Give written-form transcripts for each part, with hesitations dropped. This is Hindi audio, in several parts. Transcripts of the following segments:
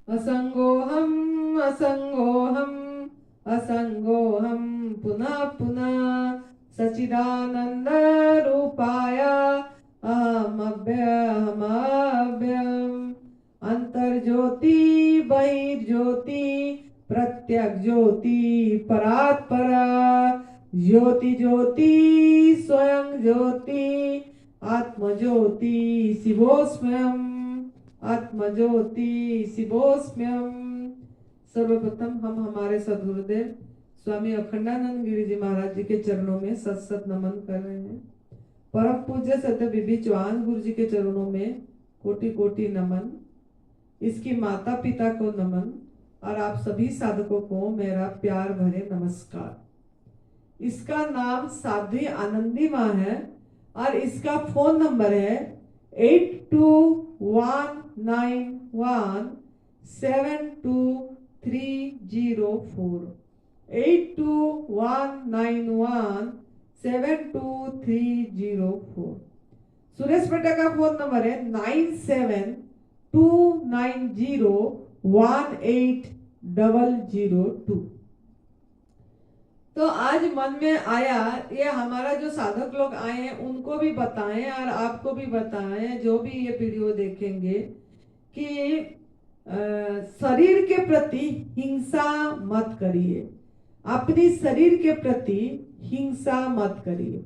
असंगोहम असंगोहम असंगोहम पुनः पुनः सचिदानंद रूपाय अहमव्ययम् अंतर्ज्योति बहिर्ज्योति प्रत्यक ज्योति परात्परा ज्योति ज्योति स्वयं ज्योति आत्म ज्योति शिवोस्म्यम आत्म ज्योति शिवोस्म्यम। सर्वप्रथम हम हमारे सद्गुरुदेव स्वामी अखंडानंद गिरी जी महाराज जी के चरणों में सत सत नमन कर रहे हैं। परम पूज्य सत्य बीबी चौहान गुरु जी के चरणों में कोटि कोटि नमन। इसकी माता पिता को नमन और आप सभी साधकों को मेरा प्यार भरे नमस्कार। इसका नाम साध्वी आनंदी माँ है और इसका फोन नंबर है 8219172304 8219172304। सुरेश बेटा का फोन नंबर है 9729018002। तो आज मन में आया ये हमारा जो साधक लोग आए हैं उनको भी बताएं और आपको भी बताएं जो भी ये वीडियो देखेंगे कि शरीर के प्रति हिंसा मत करिए। अपनी शरीर के प्रति हिंसा मत करिए।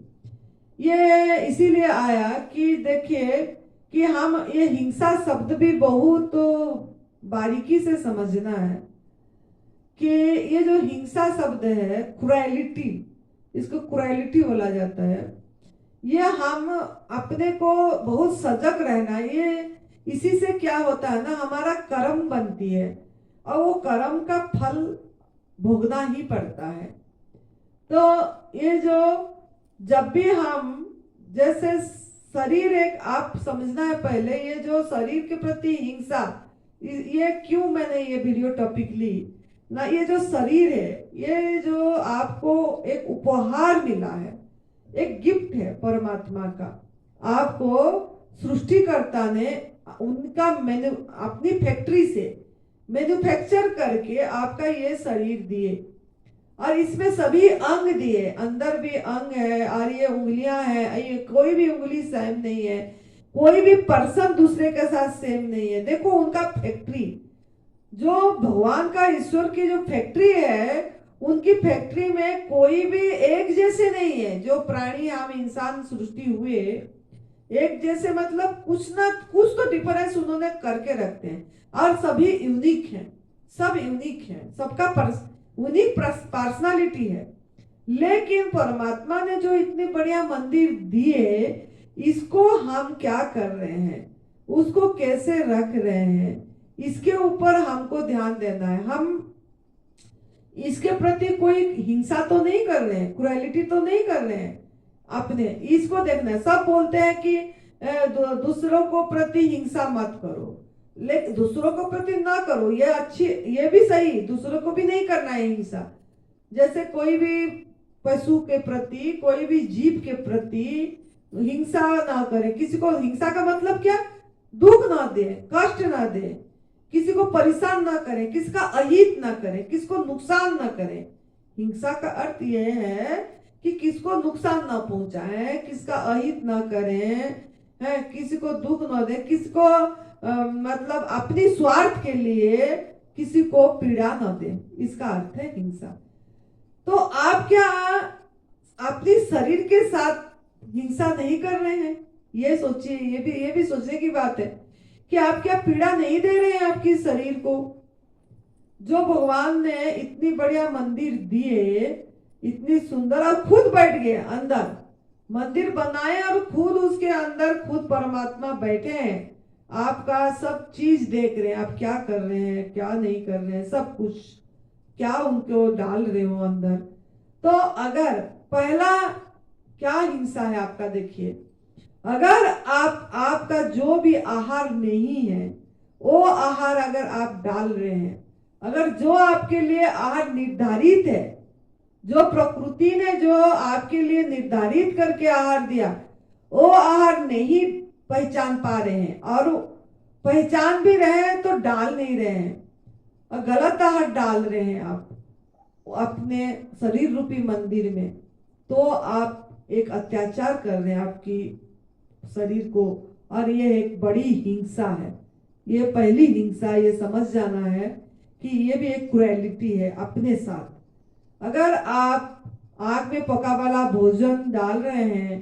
ये इसीलिए आया कि देखिए कि हम ये हिंसा शब्द भी बहुत बारीकी से समझना है कि ये जो हिंसा शब्द है क्रुएलिटी, इसको क्रुएलिटी बोला जाता है। ये हम अपने को बहुत सजग रहना है। ये इसी से क्या होता है ना, हमारा कर्म बनती है और वो कर्म का फल भोगना ही पड़ता है। तो ये जो जब भी हम जैसे शरीर एक आप समझना है पहले, ये जो शरीर के प्रति हिंसा, ये क्यों मैंने ये वीडियो टॉपिक ली ना, ये जो शरीर है ये जो आपको एक उपहार मिला है, एक गिफ्ट है परमात्मा का। आपको सृष्टिकर्ता ने उनका अपनी फैक्ट्री से मैन्युफैक्चर करके आपका ये शरीर दिए और इसमें सभी अंग दिए। अंदर भी अंग है और ये उंगलियां हैं। ये कोई भी उंगली सेम नहीं है, कोई भी पर्सन दूसरे के साथ सेम नहीं है। देखो उनका फैक्ट्री, जो भगवान का ईश्वर की जो फैक्ट्री है, उनकी फैक्ट्री में कोई भी एक जैसे नहीं है। जो प्राणी हम इंसान सृष्टि हुए एक जैसे, मतलब कुछ ना कुछ तो डिफरेंस उन्होंने करके रखते हैं और सभी यूनिक हैं। सब यूनिक हैं, सबका यूनिक पर्सनालिटी है। लेकिन परमात्मा ने जो इतने बढ़िया मंदिर दिए, इसको हम क्या कर रहे हैं, उसको कैसे रख रहे हैं, इसके ऊपर हमको ध्यान देना है। हम इसके प्रति कोई हिंसा तो नहीं कर रहे हैं, क्रुएलिटी तो नहीं कर रहे हैं, अपने इसको देखना है। सब बोलते हैं कि दूसरों को प्रति हिंसा मत करो, लेकिन दूसरों को प्रति ना करो, ये अच्छी, ये भी सही, दूसरों को भी नहीं करना है हिंसा। जैसे कोई भी पशु के प्रति, कोई भी जीव के प्रति हिंसा ना करे। किसी को हिंसा का मतलब क्या, दुख ना दे, कष्ट ना दे, किसी को परेशान ना करें, किसका अहित ना करें, किसको नुकसान ना करें। हिंसा का अर्थ यह है कि किसको नुकसान ना पहुंचाए, किसका अहित ना करें, है किसी को दुख ना दे, किसी को मतलब अपनी स्वार्थ के लिए किसी को पीड़ा ना दे, इसका अर्थ है हिंसा। तो आप क्या अपनी शरीर के साथ हिंसा नहीं कर रहे हैं? ये सोचिए, ये भी सोचने की बात है कि आप क्या पीड़ा नहीं दे रहे हैं आपकी शरीर को। जो भगवान ने इतनी बढ़िया मंदिर दिए, इतनी सुंदर, और खुद बैठ गए अंदर, मंदिर बनाए और खुद उसके अंदर खुद परमात्मा बैठे हैं। आपका सब चीज देख रहे हैं, आप क्या कर रहे हैं, क्या नहीं कर रहे हैं, सब कुछ क्या उनको डाल रहे हो अंदर। तो अगर पहला क्या हिंसा है आपका, देखिए, अगर आपका जो भी आहार नहीं है, वो आहार अगर आप डाल रहे हैं, अगर जो आपके लिए आहार निर्धारित है, जो प्रकृति ने जो आपके लिए निर्धारित करके आहार दिया, वो आहार नहीं पहचान पा रहे हैं, और पहचान भी रहे हैं तो डाल नहीं रहे हैं, और गलत आहार डाल रहे हैं आप अपने शरीर रूपी मंदिर में, तो आप एक अत्याचार कर रहे हैं आपकी शरीर को, और ये एक बड़ी हिंसा है। ये पहली हिंसा, ये समझ जाना है कि ये भी एक क्रुएलिटी है अपने साथ। अगर आप आग में पका वाला भोजन डाल रहे हैं,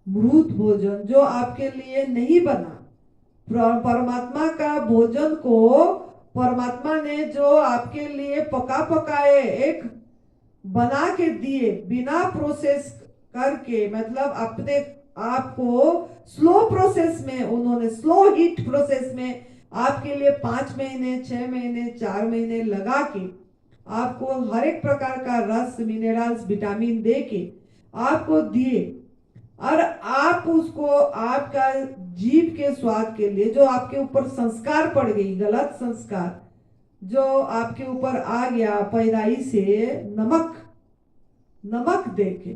मृत भोजन जो आपके लिए नहीं बना, परमात्मा का भोजन को परमात्मा ने जो आपके लिए पका पकाए एक बना के दिए, बिना प्रोसेस करके, मतलब अपने आप को स्लो प्रोसेस में, उन्होंने स्लो हीट प्रोसेस में आपके लिए 5 महीने 6 महीने 4 महीने लगा के आपको हर एक प्रकार का रस, मिनरल्स, विटामिन दे के आपको दिए, और आप उसको आपका जीभ के स्वाद के लिए जो आपके ऊपर संस्कार पड़ गई, गलत संस्कार जो आपके ऊपर आ गया पैदाइश से, नमक देके,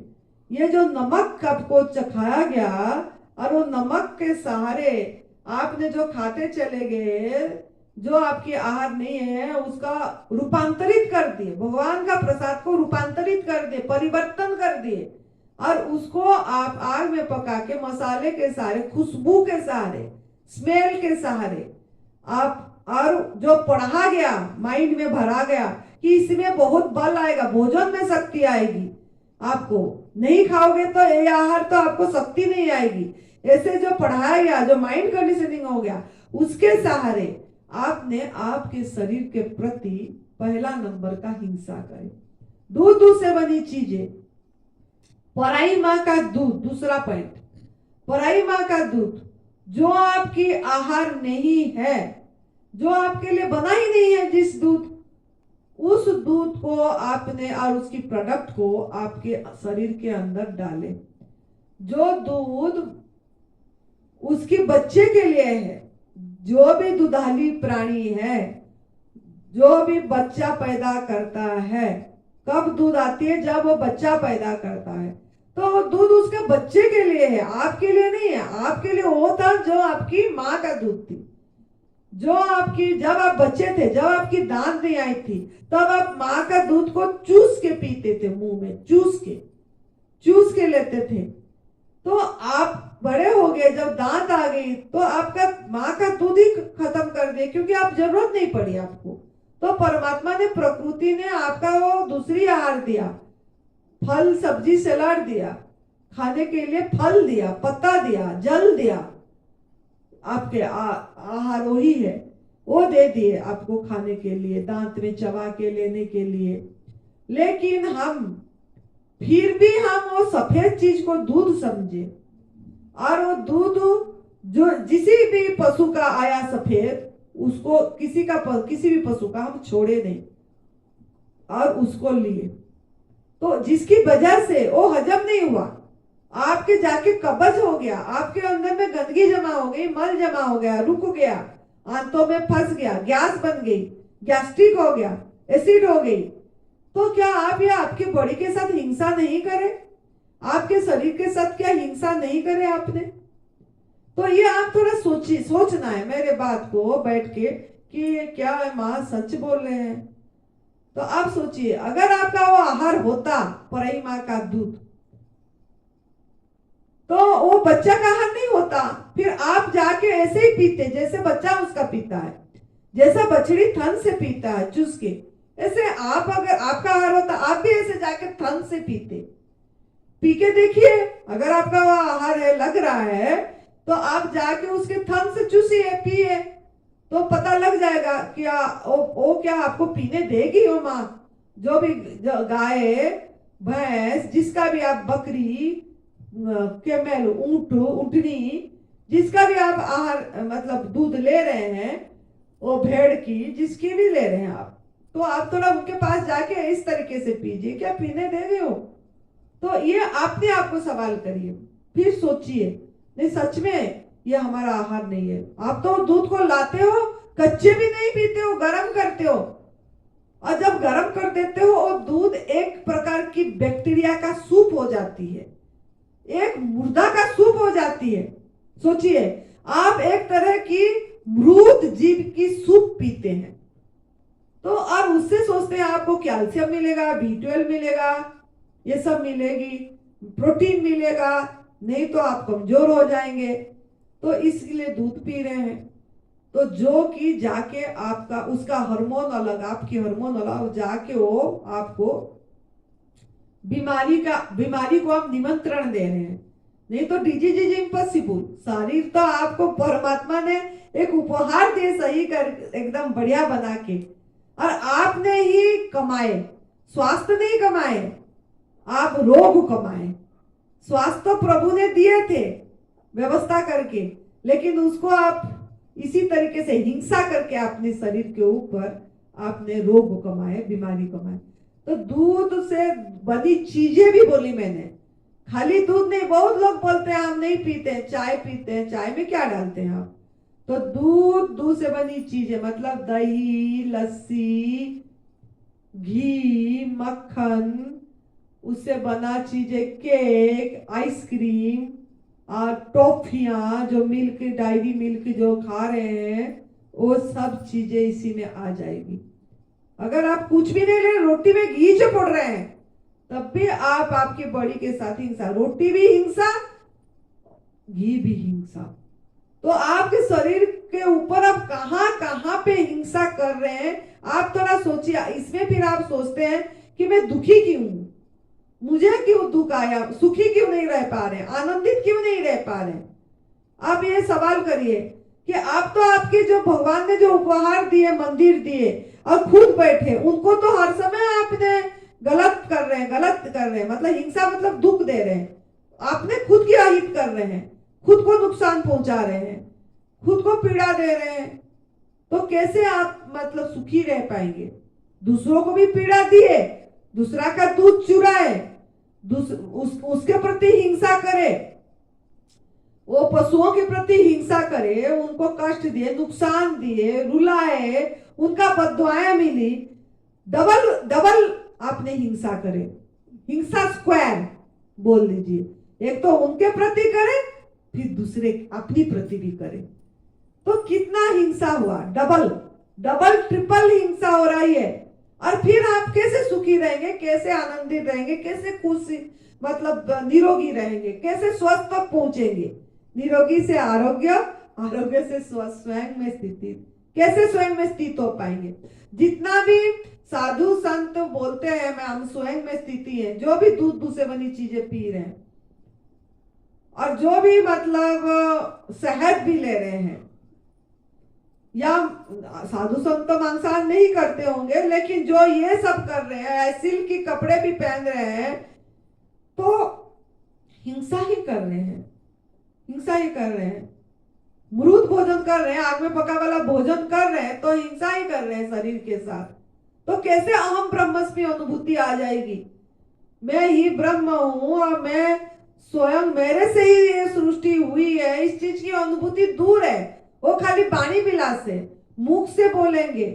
ये जो नमक आपको चखाया गया, और वो नमक के सहारे आपने जो खाते चले गए, जो आपकी आहार नहीं है उसका रूपांतरित कर दिए, भगवान का प्रसाद को रूपांतरित कर दिए, परिवर्तन कर दिए, और उसको आप आग में पका के मसाले के सहारे, खुशबू के सहारे, स्मेल के सहारे आप, और जो पढ़ा गया, माइंड में भरा गया कि इसमें बहुत बल आएगा, भोजन में शक्ति आएगी, आपको नहीं खाओगे तो ये आहार तो आपको शक्ति नहीं आएगी, ऐसे जो पढ़ाया गया, जो माइंड कंडीशनिंग हो गया, उसके सहारे आपने आपके शरीर के प्रति पहला नंबर का हिंसा करे। दूध से बनी चीजें, पराई माँ का दूध, दूसरा पॉइंट, पराई माँ का दूध जो आपकी आहार नहीं है, जो आपके लिए बना ही नहीं है, जिस दूध, उस दूध को आपने और उसकी प्रोडक्ट को आपके शरीर के अंदर डाले। जो दूध उसके बच्चे के लिए है, जो भी दुधाली प्राणी है, जो भी बच्चा पैदा करता है, कब दूध आती है, जब वो बच्चा पैदा करता है, तो दूध उसके बच्चे के लिए है, आपके लिए नहीं है। आपके लिए वो था जो आपकी माँ का दूध थी, जो आपकी, जब आप बच्चे थे, जब आपकी दांत नहीं आई थी, तब आप माँ का दूध को चूस के पीते थे, मुंह में चूस के लेते थे। तो आप बड़े हो गए, जब दांत आ गई तो आपका माँ का दूध ही खत्म कर दिए, क्योंकि आप जरूरत नहीं पड़ी आपको। तो परमात्मा ने, प्रकृति ने आपका वो दूसरी आहार दिया, फल सब्जी सलाद दिया, खाने के लिए फल दिया, पत्ता दिया, जल दिया, आपके आहार वही है, वो दे दिए आपको खाने के लिए, दांत में चबा के लेने के लिए। लेकिन हम फिर भी हम वो सफेद चीज को दूध समझे, और वो दूध जो किसी भी पशु का आया सफेद, उसको किसी भी पशु का हम छोड़े नहीं और उसको लिए, तो जिसकी वजह से वो हजम नहीं हुआ, आपके जाके कब्ज हो गया, आपके अंदर में गंदगी जमा हो गई, मल जमा हो गया, रुक गया, आंतों में फंस गया, गैस बन गई, गैस्ट्रिक हो गया, एसिड हो गई, तो क्या आप या आपकी बॉडी के साथ हिंसा नहीं करें? आपके शरीर के साथ क्या हिंसा नहीं करे आपने? तो ये आप थोड़ा सोचना है मेरे बात को बैठ के कि क्या माँ सच बोल रहे हैं। तो आप सोचिए, अगर आपका वो आहार होता परई माँ का दूध, तो वो बच्चा का आहार नहीं होता, फिर आप जाके ऐसे ही पीते जैसे बच्चा उसका पीता है, जैसा बछड़ी थन से पीता है चूस के, ऐसे आप, अगर आपका आहार होता आप भी ऐसे जाके थन से पीते। पी के देखिए, अगर आपका वो आहार है, लग रहा है, तो आप जाके उसके थन से चूसिए, पिए, तो पता लग जाएगा कि वो क्या आपको पीने देगी वो माँ। जो भी गाय, भैंस, जिसका भी आप, बकरी, कैमल, ऊंट, ऊंटनी, जिसका भी आप आहार मतलब दूध ले रहे हैं, वो भेड़ की, जिसकी भी ले रहे हैं आप, तो आप थोड़ा उनके पास जाके इस तरीके से पीजिए, क्या पीने दे रहे हो? तो ये अपने आप को सवाल करिए, फिर सोचिए, नहीं सच में ये हमारा आहार नहीं है। आप तो दूध को लाते हो, कच्चे भी नहीं पीते हो, गर्म करते हो, और जब गर्म कर देते हो वो दूध एक प्रकार की बैक्टीरिया का सूप हो जाती है, एक मुर्दा का सूप हो जाती है। सोचिए, आप एक तरह की मृत जीव की सूप पीते हैं, तो और उससे सोचते हैं आपको कैल्शियम मिलेगा, B12 मिलेगा, ये सब मिलेगी, प्रोटीन मिलेगा, नहीं तो आप कमजोर हो जाएंगे, तो इसलिए दूध पी रहे हैं। तो जो कि जाके आपका उसका हार्मोन अलग, आपकी हार्मोन अलग, जाके वो आपको बीमारी को आप निमंत्रण दे रहे हैं। नहीं तो डिजीज इज इम्पॉसिबल। शरीर तो आपको परमात्मा ने एक उपहार दिए, सही कर एकदम बढ़िया बना के, और आपने ही कमाए, स्वास्थ्य नहीं कमाए, आप रोग कमाए। स्वास्थ्य तो प्रभु ने दिए थे व्यवस्था करके, लेकिन उसको आप इसी तरीके से हिंसा करके अपने शरीर के ऊपर आपने रोग कमाए, बीमारी कमाए। तो दूध से बनी चीजें भी बोली मैंने, खाली दूध नहीं। बहुत लोग बोलते हैं हम नहीं पीते हैं, चाय पीते हैं, चाय में क्या डालते हैं आप? तो दूध से बनी चीजें मतलब दही, लस्सी, घी, मक्खन, उससे बना चीजें, केक, आइसक्रीम और टॉफियां, जो मिल्क, डायरी मिल्क जो खा रहे हैं, वो सब चीजें इसी में आ जाएगी। अगर आप कुछ भी नहीं ले, रोटी में घी जो पड़ रहे हैं, तब भी आप आपकी बॉडी के साथ हिंसा, रोटी भी हिंसा, घी भी हिंसा। तो आपके शरीर के ऊपर आप कहां कहां पे हिंसा कर रहे हैं, आप थोड़ा सोचिए। इसमें फिर आप सोचते हैं कि मैं दुखी क्यों हूं, मुझे क्यों दुख आया, सुखी क्यों नहीं रह पा रहे, आनंदित क्यों नहीं रह पा रहे। आप ये सवाल करिए कि आप तो आपके जो भगवान ने जो उपहार दिए, मंदिर दिए, और खुद बैठे, उनको तो हर समय आपने गलत कर रहे हैं, मतलब हिंसा, मतलब दुख दे रहे हैं। आपने खुद की अहित कर रहे हैं, खुद को नुकसान पहुंचा रहे हैं, खुद को पीड़ा दे रहे हैं। तो कैसे आप मतलब सुखी रह पाएंगे? दूसरों को भी पीड़ा दिए, दूसरा का दूध चुराए, उसके प्रति हिंसा करे, वो पशुओं के प्रति हिंसा करे, उनको कष्ट दिए, नुकसान दिए, रुलाए, उनका बददुआएं मिली, डबल डबल आपने हिंसा करे। हिंसा स्क्वायर बोल लीजिए। एक तो उनके प्रति करे, फिर दूसरे अपनी प्रति भी करे, तो कितना हिंसा हुआ, डबल डबल ट्रिपल हिंसा हो रही है। और फिर आप कैसे सुखी रहेंगे, कैसे आनंदित रहेंगे, कैसे खुशी मतलब निरोगी रहेंगे, कैसे स्वस्थ तक पहुंचेंगे? निरोगी से आरोग्य, आरोग्य से स्वस्थ, स्वयं में स्थिति, कैसे स्वयं में स्थित हो पाएंगे? जितना भी साधु संत बोलते हैं मैं हम स्वयं में स्थिति है, जो भी दूध से बनी चीजें पी रहे हैं, और जो भी मतलब शहद भी ले रहे हैं, या साधु संत तो मांसाहार नहीं करते होंगे, लेकिन जो ये सब कर रहे हैं, सिल्क के कपड़े भी पहन रहे हैं, तो हिंसा ही कर रहे हैं, हिंसा ही कर रहे हैं। मृत भोजन कर रहे हैं, आग में पका वाला भोजन कर रहे हैं, तो हिंसा ही कर रहे हैं शरीर के साथ। तो कैसे अहम ब्रह्मस्मि अनुभूति आ जाएगी? मैं ही ब्रह्म हूं और मैं स्वयं, मेरे से ही ये सृष्टि हुई है, इस चीज की अनुभूति दूर है। वो खाली वाणी विलास है, मुख से बोलेंगे,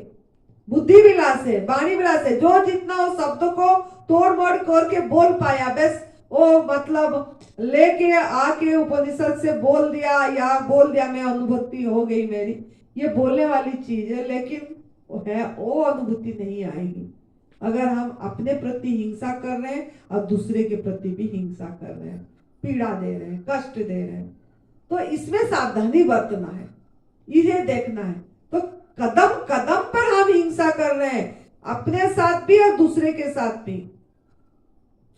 बुद्धि विलास है, वाणी विलास है, जो जितना वो शब्दों को तोड़ मोड़ करके बोल पाया, बस वो मतलब लेके आके उपनिषद से बोल दिया, या बोल दिया मैं अनुभूति हो गई मेरी, ये बोलने वाली चीज है, लेकिन वो अनुभूति नहीं आएगी अगर हम अपने प्रति हिंसा कर रहे हैं और दूसरे के प्रति भी हिंसा कर रहे हैं, पीड़ा दे रहे हैं, कष्ट दे रहे हैं। तो इसमें सावधानी बरतना है, इसे देखना है। तो कदम कदम पर हम हिंसा कर रहे हैं, अपने साथ भी और दूसरे के साथ भी।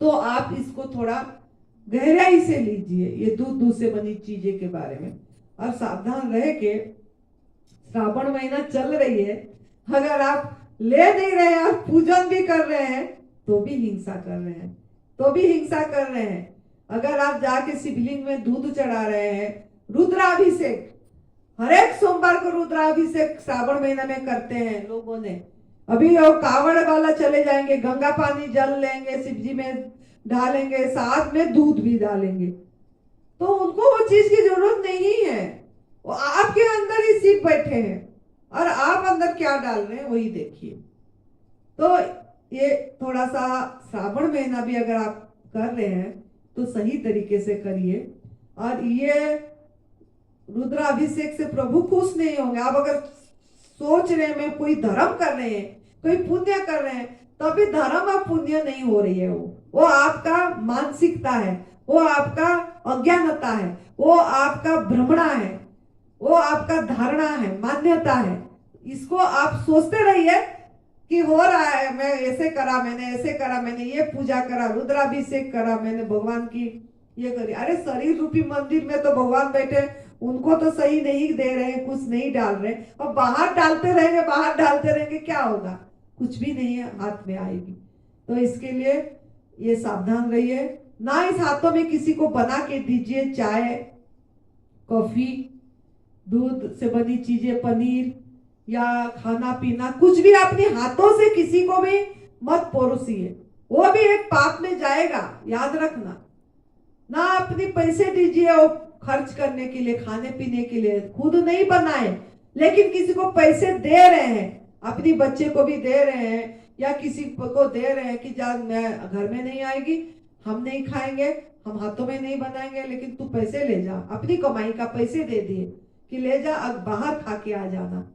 तो आप इसको थोड़ा गहराई से लीजिए, ये दूध से बनी चीजें के बारे में, और सावधान रह के। श्रावण महीना चल रही है, अगर आप ले नहीं रहे हैं, आप पूजन भी कर रहे हैं, तो भी हिंसा कर रहे हैं, तो भी हिंसा कर रहे हैं। अगर आप जाके शिवलिंग में दूध चढ़ा रहे हैं, रुद्राभिषेक, हर एक सोमवार को रुद्राभिषेक श्रावण महीना में करते हैं लोगों ने। अभी वो कावड़ वाला चले जाएंगे, गंगा पानी जल लेंगे, शिव जी में डालेंगे, साथ में दूध भी डालेंगे, तो उनको वो चीज की जरूरत नहीं है। वो आपके अंदर ही शिव बैठे हैं, और आप अंदर क्या डाल रहे हैं वही देखिए। तो ये थोड़ा सा श्रावण महीना भी अगर आप कर रहे हैं तो सही तरीके से करिए। और ये रुद्राभिषेक से प्रभु खुश नहीं होंगे। आप अगर सोच रहे हैं मैं कोई धर्म कर रहे हैं, कोई पुण्य कर रहे हैं, तो अभी धर्म और पुण्य नहीं हो रही है। वो आपका मानसिकता है, वो आपका अज्ञानता है, वो आपका भ्रमणा है, वो आपका धारणा है, मान्यता है। इसको आप सोचते रहिए कि हो रहा है, मैं ऐसे करा, मैंने ऐसे करा, मैंने ये पूजा करा, रुद्राभिषेक करा, मैंने भगवान की ये करी। अरे शरीर रूपी मंदिर में तो भगवान बैठे, उनको तो सही नहीं दे रहे, कुछ नहीं डाल रहे, और बाहर डालते रहेंगे, बाहर डालते रहेंगे, क्या होगा? कुछ भी नहीं है, हाथ में आएगी। तो इसके लिए ये सावधान रहिए। ना इस हाथों में किसी को बना के दीजिए चाय, कॉफी, दूध से बनी चीजें, पनीर या खाना पीना, कुछ भी अपने हाथों से किसी को भी मत परोसिए, वो भी एक पाप में जाएगा, याद रखना। ना अपने पैसे दीजिए वो खर्च करने के लिए, खाने पीने के लिए, खुद नहीं बनाए, लेकिन किसी को पैसे दे रहे हैं, अपनी बच्चे को भी दे रहे हैं या किसी को दे रहे हैं कि जा, मैं घर में नहीं आएगी, हम नहीं खाएंगे, हम हाथों में नहीं बनाएंगे, लेकिन तू पैसे ले जा, अपनी कमाई का पैसे दे दिए कि ले जा, अब बाहर खा के आ जाना,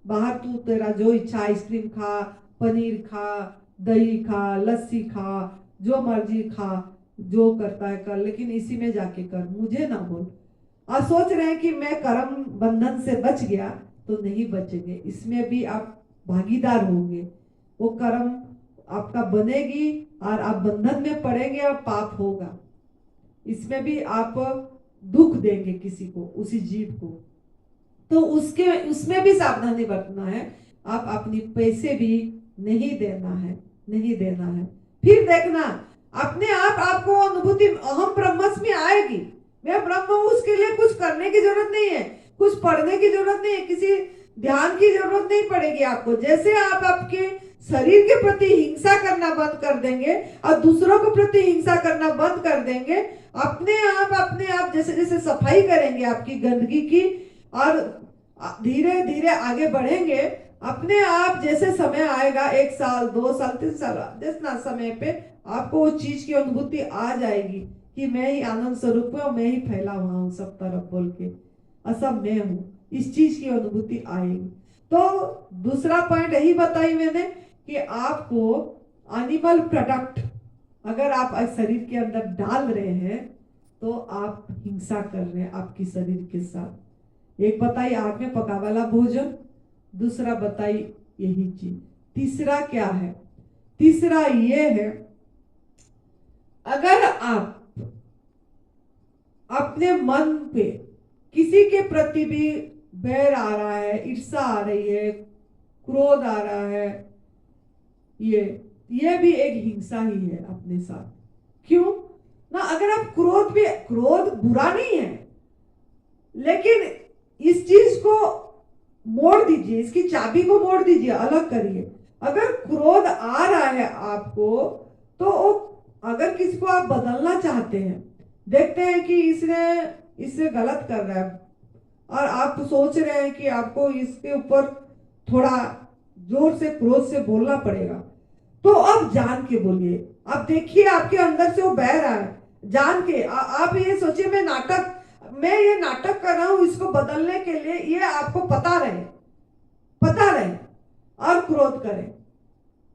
बाहर तू तेरा जो इच्छा, आइसक्रीम खा, पनीर खा, दही खा, लस्सी खा, जो मर्जी खा, जो करता है कर, लेकिन इसी में जाके कर, मुझे ना बोल। और सोच रहे हैं कि मैं कर्म बंधन से बच गया, तो नहीं बचेंगे, इसमें भी आप भागीदार होंगे। वो कर्म आपका बनेगी और आप बंधन में पड़ेंगे और पाप होगा, इसमें भी आप दुख देंगे किसी को, उसी जीव को। तो उसमें भी सावधानी बरतना है। आप अपनी पैसे भी नहीं देना है, नहीं देना है। फिर देखना अपने आप आपको अनुभूति अहम ब्रह्मस्मि आएगी, मैं ब्रह्म हूं, उसके लिए कुछ करने की जरूरत नहीं है, कुछ पढ़ने की जरूरत नहीं है, किसी ध्यान की जरूरत नहीं पड़ेगी आपको। जैसे आप आपके शरीर के प्रति हिंसा करना बंद कर देंगे और दूसरों के प्रति हिंसा करना बंद कर देंगे, अपने आप जैसे जैसे सफाई करेंगे आपकी गंदगी की और धीरे धीरे आगे बढ़ेंगे, अपने आप जैसे समय आएगा, 1 साल 2 साल 3 साल जितना समय पे आपको वो चीज की अनुभूति आ जाएगी कि मैं ही आनंद स्वरूप हूँ, मैं ही फैला हुआ हूँ सब तरफ बोल के, असब मैं हूँ, इस चीज की अनुभूति आएगी। तो दूसरा पॉइंट यही बताई मैंने कि आपको एनिमल प्रोडक्ट अगर आप शरीर के अंदर डाल रहे हैं तो आप हिंसा कर रहे हैं आपकी शरीर के साथ। एक बताई आग में पका वाला भोजन, दूसरा बताई यही चीज, तीसरा क्या है? तीसरा ये है, अगर आप अपने मन पे किसी के प्रति भी बैर आ रहा है, ईर्षा आ रही है, क्रोध आ रहा है, ये भी एक हिंसा ही है अपने साथ। क्यों ना? अगर आप क्रोध बुरा नहीं है, लेकिन इस चीज को मोड़ दीजिए, इसकी चाबी को मोड़ दीजिए, अलग करिए। अगर क्रोध आ रहा है आपको, तो अगर किसी को आप बदलना चाहते हैं, देखते हैं कि इससे गलत कर रहा है और आप सोच रहे हैं कि आपको इसके ऊपर थोड़ा जोर से क्रोध से बोलना पड़ेगा, तो अब जान के बोलिए। आप देखिए आपके अंदर से वो बह रहा है, जान के आप ये सोचिए मैं ये नाटक कर रहा हूं इसको बदलने के लिए, ये आपको पता रहे और क्रोध करें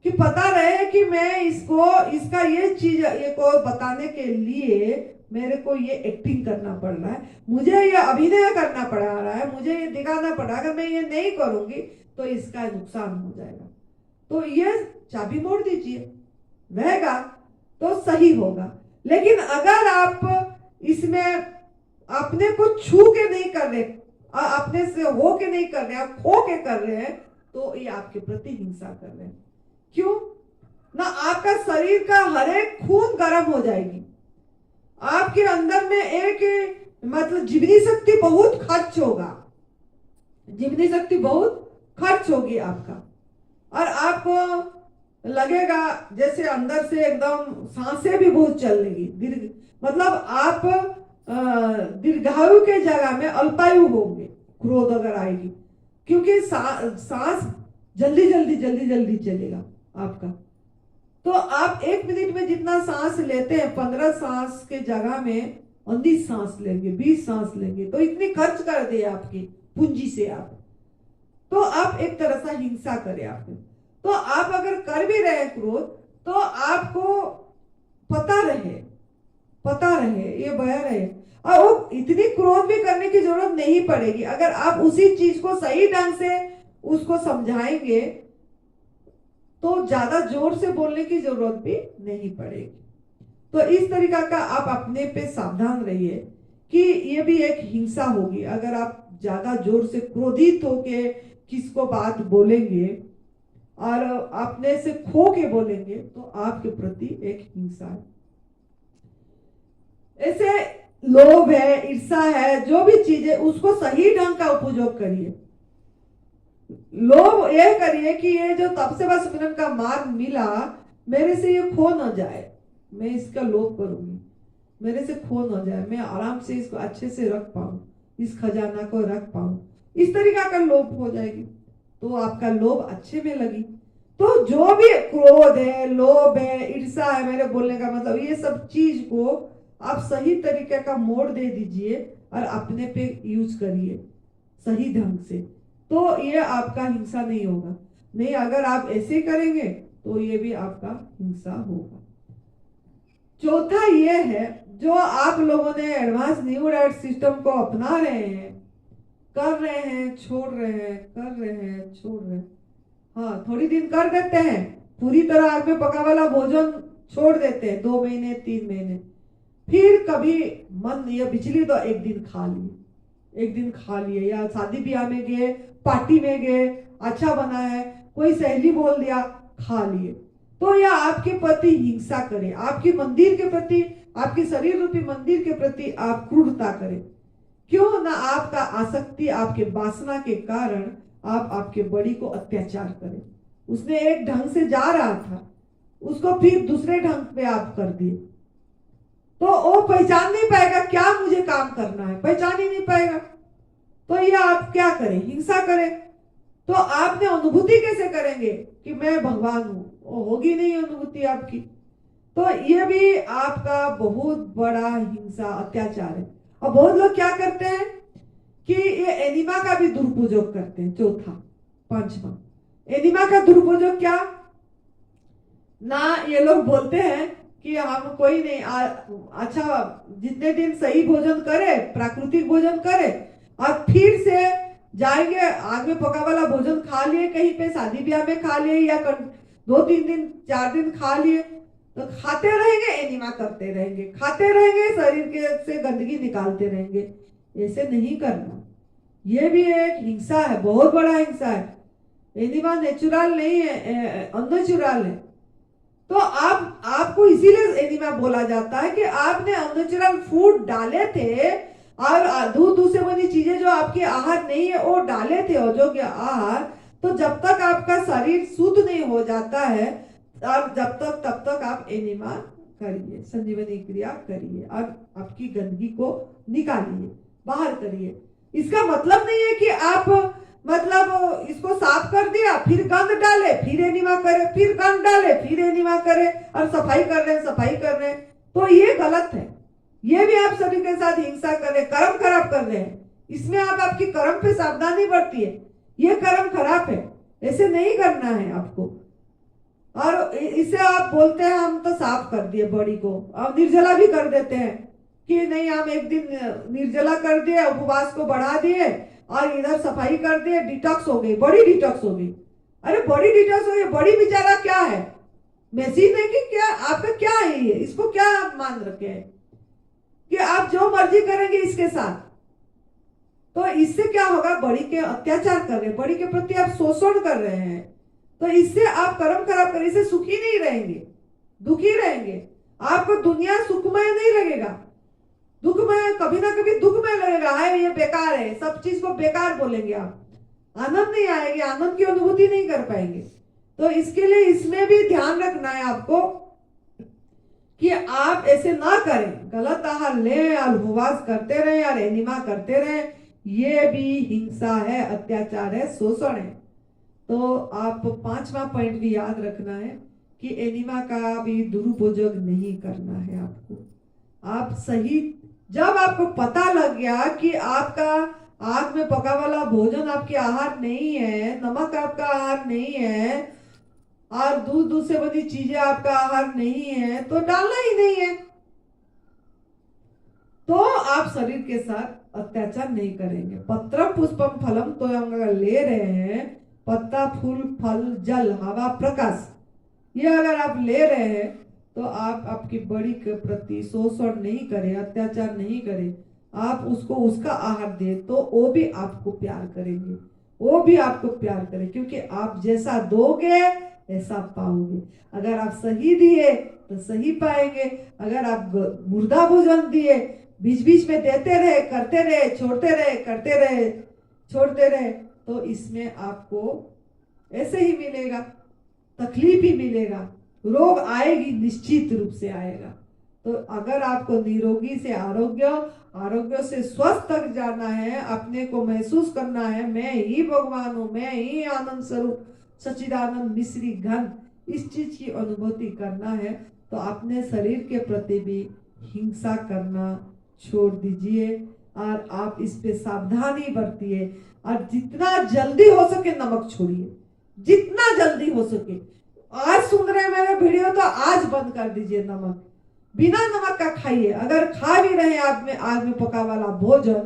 कि पता रहे कि मैं इसका ये चीज ये को बताने के लिए मेरे को ये एक्टिंग करना पड़ रहा है, मुझे ये अभिनय करना पड़ रहा है, मुझे ये दिखाना पड़ रहा है, अगर मैं ये नहीं करूंगी तो इसका नुकसान हो जाएगा। तो ये चाबी मोड़ दीजिए, रहेगा तो सही होगा। लेकिन अगर आप इसमें अपने को छू के नहीं कर रहे, अपने से हो के नहीं कर रहे, आप खो के कर रहे हैं, तो ये आपके प्रति हिंसा कर रहे हैं। क्यों ना? आपका शरीर का हर एक खून गर्म हो जाएगी, आपके अंदर में एक मतलब जीवनी शक्ति बहुत खर्च होगा, जीवनी शक्ति बहुत खर्च होगी आपका, और आपको लगेगा जैसे अंदर से एकदम सांसें भी बहुत चलेगी, मतलब आप दीर्घायु के जगह में अल्पायु होंगे क्रोध अगर आएगी, क्योंकि सांस जल्दी जल्दी चलेगा आपका। तो आप 1 मिनट में जितना सांस लेते हैं, 15 सांस के जगह में 19 सांस लेंगे, 20 सांस लेंगे, तो इतनी खर्च कर दे आपकी पूंजी से आप, तो आप एक तरह से हिंसा करें आपने। तो आप अगर कर भी रहे क्रोध तो आपको पता रहे ये बया रहे, और वो इतनी क्रोध भी करने की जरूरत नहीं पड़ेगी अगर आप उसी चीज को सही ढंग से उसको समझाएंगे तो ज्यादा जोर से बोलने की जरूरत भी नहीं पड़ेगी। तो इस तरीका का आप अपने पे सावधान रहिए कि ये भी एक हिंसा होगी अगर आप ज्यादा जोर से क्रोधित होके किसको बात बोलेंगे और अपने से खो के बोलेंगे तो आपके प्रति एक हिंसा है। ऐसे लोभ है, ईर्षा है, जो भी चीज है उसको सही ढंग का उपयोग करिए। लोभ यह करिए कि ये जो तपस्या सुमिरन का मार्ग मिला मेरे से ये खो न जाए, मैं इसका लोभ करूंगी, मेरे से खो न जाए, मैं आराम से इसको अच्छे से रख पाऊं, इस खजाना को रख पाऊं, इस तरीका का लोभ हो जाएगी तो आपका लोभ अच्छे में लगी। तो जो भी क्रोध है, लोभ है, ईर्षा है, मेरे बोलने का मतलब ये सब चीज को आप सही तरीके का मोड़ दे दीजिए और अपने पे यूज करिए सही ढंग से, तो ये आपका हिंसा नहीं होगा। नहीं अगर आप ऐसे करेंगे तो ये भी आपका हिंसा होगा। चौथा ये है जो आप लोगों ने एडवांस न्यू डाइट सिस्टम को अपना रहे हैं, कर रहे हैं, छोड़ रहे हैं, कर रहे हैं, छोड़ रहे हैं। हाँ, थोड़ी दिन कर देते हैं, पूरी तरह आग में पका वाला भोजन छोड़ देते हैं 2 महीने 3 महीने, फिर कभी मन ये बिचली तो एक दिन खा लिए या शादी ब्याह में गए, पार्टी में गए, अच्छा बना है, कोई सहेली बोल दिया, खा लिए, तो यह आपके प्रति हिंसा करे, आपके मंदिर के प्रति, आपके शरीर रूपी मंदिर के प्रति आप क्रूरता करें। क्यों ना आपका आसक्ति, आपके वासना के कारण आप आपके बड़ी को अत्याचार करें। उसने एक ढंग से जा रहा था, उसको फिर दूसरे ढंग पे आप कर दिए, तो वो पहचान नहीं पाएगा क्या मुझे काम करना है, पहचान ही नहीं पाएगा। तो ये आप क्या करें, हिंसा करें। तो आपने अनुभूति कैसे करेंगे कि मैं भगवान हूं, वो होगी नहीं अनुभूति आपकी। तो ये भी आपका बहुत बड़ा हिंसा अत्याचार है। और बहुत लोग क्या करते हैं कि ये एनिमा का भी दुरुपयोग करते हैं। चौथा, पांचवा, एनिमा का दुरुपयोग क्या ना, ये लोग बोलते हैं कि हम कोई नहीं अच्छा जितने दिन सही भोजन करे, प्राकृतिक भोजन करे और फिर से जाएंगे आग में पका वाला भोजन खा लिए, कहीं पे शादी ब्याह में खा लिए या 2-3 दिन 4 दिन खा लिए, तो खाते रहेंगे, एनिमा करते रहेंगे, खाते रहेंगे, शरीर के से गंदगी निकालते रहेंगे। ऐसे नहीं करना, ये भी एक हिंसा है, बहुत बड़ा हिंसा है। एनिमा नेचुरल नहीं है, अननेचुरल है। तो आपको इसीलिए एनिमा बोला जाता है कि आपने अननेचुरल फूड डाले थे और दूध से बनी चीजें जो आपके आहार नहीं है वो डाले थे अयोग्य आहार। तो जब तक आपका शरीर शुद्ध नहीं हो जाता है और तब तक आप एनिमा करिए, संजीवनी क्रिया करिए और आपकी गंदगी को निकालिए, बाहर करिए। इसका मतलब नहीं है कि आप मतलब इसको साफ कर दिया फिर गंद डाले फिर एनिमा करे, फिर गंद डाले फिर एनिमा करे और सफाई कर रहे हैं, तो ये गलत है। ये भी आप सभी के साथ हिंसा कर रहे, कर्म खराब कर रहे हैं। इसमें आप आपकी कर्म पे सावधानी बरतिए, ये कर्म खराब है, ऐसे नहीं करना है आपको। और इसे आप बोलते हैं हम तो साफ कर दिए बॉडी को, और निर्जला भी कर देते हैं कि नहीं हम एक दिन निर्जला कर दिए, उपवास को बढ़ा दिए और इधर सफाई कर दिए, डिटॉक्स हो गई, बॉडी डिटॉक्स हो गई। अरे बॉडी डिटॉक्स हो गई, बॉडी बेचारा क्या है, मशीन है कि क्या, आपका क्या है ये, इसको क्या आप मान रखे हैं कि आप जो मर्जी करेंगे इसके साथ। तो इससे क्या होगा, बड़ी के अत्याचार कर रहे हैं, बड़ी के प्रति आप शोषण कर रहे हैं, तो इससे आप कर्म खराब करें, इससे सुखी नहीं रहेंगे, दुखी रहेंगे। आपको दुनिया सुखमय नहीं लगेगा, दुखमय कभी ना कभी दुखमय लगेगा, है ये बेकार है, सब चीज को बेकार बोलेंगे आप, आनंद नहीं आएगी, आनंद की अनुभूति नहीं कर पाएंगे। तो इसके लिए इसमें भी ध्यान रखना है आपको कि आप ऐसे ना करें, गलत आहार ले और उपवास करते रहे और एनिमा करते रहे, ये भी हिंसा है, अत्याचार है, शोषण है। तो आप 5वां पॉइंट भी याद रखना है कि एनिमा का भी दुरुपयोग नहीं करना है आपको। आप सही, जब आपको पता लग गया कि आपका आग में पका वाला भोजन आपके आहार नहीं है, नमक आपका आहार नहीं है, और दूध से बनी चीजें आपका आहार नहीं है तो डालना ही नहीं है, तो आप शरीर के साथ अत्याचार नहीं करेंगे। पत्रम पुष्पम फलम, तो अगर ले रहे हैं पत्ता फूल फल जल हवा प्रकाश, ये अगर आप ले रहे हैं तो आप आपकी बड़ी के प्रति शोषण नहीं करें, अत्याचार नहीं करें, आप उसको उसका आहार दे तो वो भी आपको प्यार करेंगे, वो भी आपको प्यार करें, क्योंकि आप जैसा दोगे ऐसा पाओगे। अगर आप सही दिए तो सही पाएंगे, अगर आप मुर्दा भोजन दिए, बीच बीच में देते रहे करते रहे छोड़ते रहे करते रहे छोड़ते रहे, तो इसमें आपको ऐसे ही मिलेगा, तकलीफ ही मिलेगा, रोग आएगी, निश्चित रूप से आएगा। तो अगर आपको निरोगी से आरोग्य, आरोग्य से स्वस्थ तक जाना है, अपने को महसूस करना है मैं ही भगवान हूँ, मैं ही आनंद स्वरूप सच्चिदानंद मिश्री घन, इस चीज की अनुभूति करना है, तो अपने शरीर के प्रति भी हिंसा करना छोड़ दीजिए और आप इस पे सावधानी बरतिए, और जितना जल्दी हो सके नमक छोड़िए, जितना जल्दी हो सके। आज सुन रहे हैं मेरे वीडियो तो आज बंद कर दीजिए नमक, बिना नमक का खाइए। अगर खा भी रहे हैं आप में आग में पका वाला भोजन,